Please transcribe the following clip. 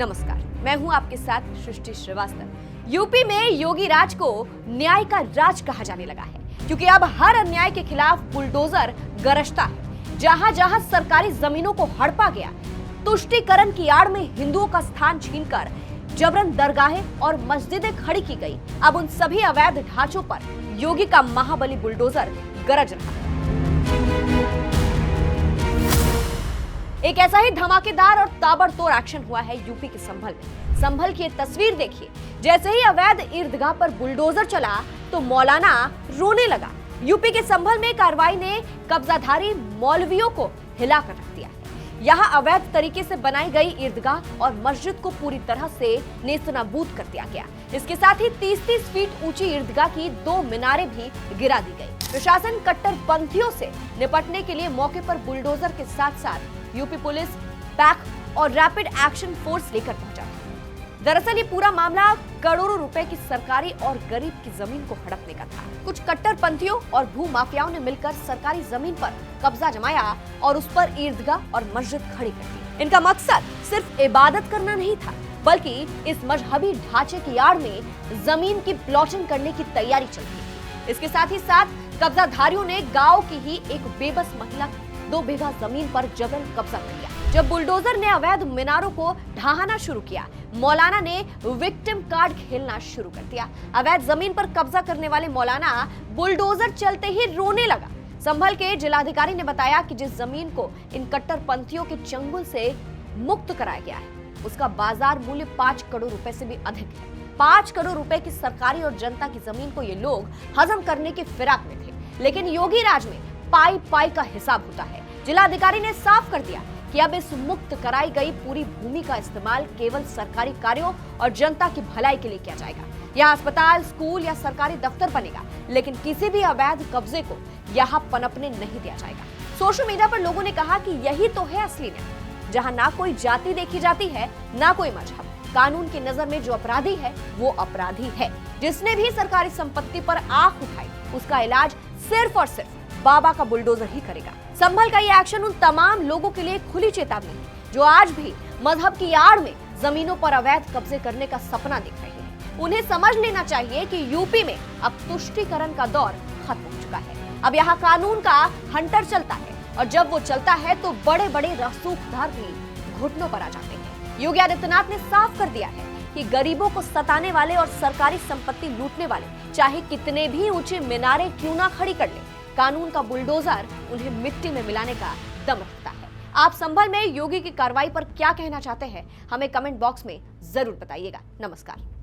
नमस्कार, मैं हूं आपके साथ सृष्टि श्रीवास्तव। यूपी में योगी राज को न्याय का राज कहा जाने लगा है, क्योंकि अब हर अन्याय के खिलाफ बुलडोजर गरजता है। जहां जहां सरकारी जमीनों को हड़पा गया, तुष्टीकरण की आड़ में हिंदुओं का स्थान छीनकर जबरन दरगाहें और मस्जिदें खड़ी की गई। अब उन सभी अवैध ढांचों पर योगी का महाबली बुलडोजर गरज रहा है। एक ऐसा ही धमाकेदार और ताबड़तोड़ एक्शन हुआ है यूपी के संभल में। संभल की ये तस्वीर देखिए। जैसे ही अवैध ईदगाह पर बुलडोजर चला तो मौलाना रोने लगा। यूपी के संभल में कार्रवाई ने कब्जाधारी मौलवियों को हिलाकर रख दिया है। यहाँ अवैध तरीके से बनाई गई ईदगाह और मस्जिद को पूरी तरह से नेस्तनाबूद कर दिया गया। इसके साथ ही 30-30 फीट ऊंची ईदगाह की 2 मीनारें भी गिरा दी गई। प्रशासन कट्टरपंथियों से निपटने के लिए मौके पर बुलडोजर के साथ साथ यूपी पुलिस, पैक और रैपिड एक्शन फोर्स लेकर पहुंचा। दरअसल ये पूरा मामला करोड़ों रुपए की सरकारी और गरीब की जमीन को हड़पने का था। कुछ कट्टरपंथियों और भू माफियाओं ने मिलकर सरकारी जमीन पर कब्जा जमाया और उस पर ईदगाह और मस्जिद खड़ी कर दी। इनका मकसद सिर्फ इबादत करना नहीं था, बल्कि इस मजहबी ढांचे की आड़ में जमीन की प्लॉटिंग करने की तैयारी चल रही थी। इसके साथ ही साथ कब्जाधारियों ने गांव की ही एक बेबस महिला 2 बीघा जमीन पर जबरन कब्जा कर लिया। जब बुलडोजर ने अवैध मीनारों को ढहाना शुरू किया, मौलाना ने विक्टिम कार्ड खेलना शुरू कर दिया। अवैध जमीन पर कब्जा करने वाले मौलाना बुलडोजर चलते ही रोने लगा। संभल के जिलाधिकारी ने बताया कि जिस जमीन को इन कट्टरपंथियों के चंगुल से मुक्त कराया गया है, उसका बाजार मूल्य 5 करोड़ रुपए से भी अधिक है। 5 करोड़ रुपए की सरकारी और जनता की जमीन को ये लोग हजम करने के फिराक में थे, लेकिन योगी राज में पाई पाई का हिसाब होता है। जिलाधिकारी ने साफ कर दिया कि अब इस मुक्त कराई गई पूरी भूमि का इस्तेमाल केवल सरकारी कार्यों और जनता की भलाई के लिए किया जाएगा। यहाँ अस्पताल, स्कूल या सरकारी दफ्तर बनेगा, लेकिन किसी भी अवैध कब्जे को यहाँ पनपने नहीं दिया जाएगा। सोशल मीडिया पर लोगों ने कहा कि यही तो है असली न्याय, जहाँ ना कोई जाति देखी जाती है, ना कोई मजहब। कानून की नजर में जो अपराधी है वो अपराधी है। जिसने भी सरकारी संपत्ति पर आंख उठाई, उसका इलाज सिर्फ और सिर्फ बाबा का बुलडोजर ही करेगा। संभल का ये एक्शन उन तमाम लोगों के लिए खुली चेतावनी है जो आज भी मजहब की आड़ में जमीनों पर अवैध कब्जे करने का सपना देख रहे हैं। उन्हें समझ लेना चाहिए कि यूपी में अब तुष्टीकरण का दौर खत्म हो चुका है। अब यहाँ कानून का हंटर चलता है, और जब वो चलता है तो बड़े बड़े रसूखदार भी घुटनों पर आ जाते हैं। योगी आदित्यनाथ ने साफ कर दिया है कि गरीबों को सताने वाले और सरकारी संपत्ति लूटने वाले चाहे कितने भी ऊंचे मीनारे क्यों ना खड़ी कर ले, कानून का बुलडोजर उन्हें मिट्टी में मिलाने का दम रखता है। आप संभल में योगी की कार्रवाई पर क्या कहना चाहते हैं, हमें कमेंट बॉक्स में जरूर बताइएगा। नमस्कार।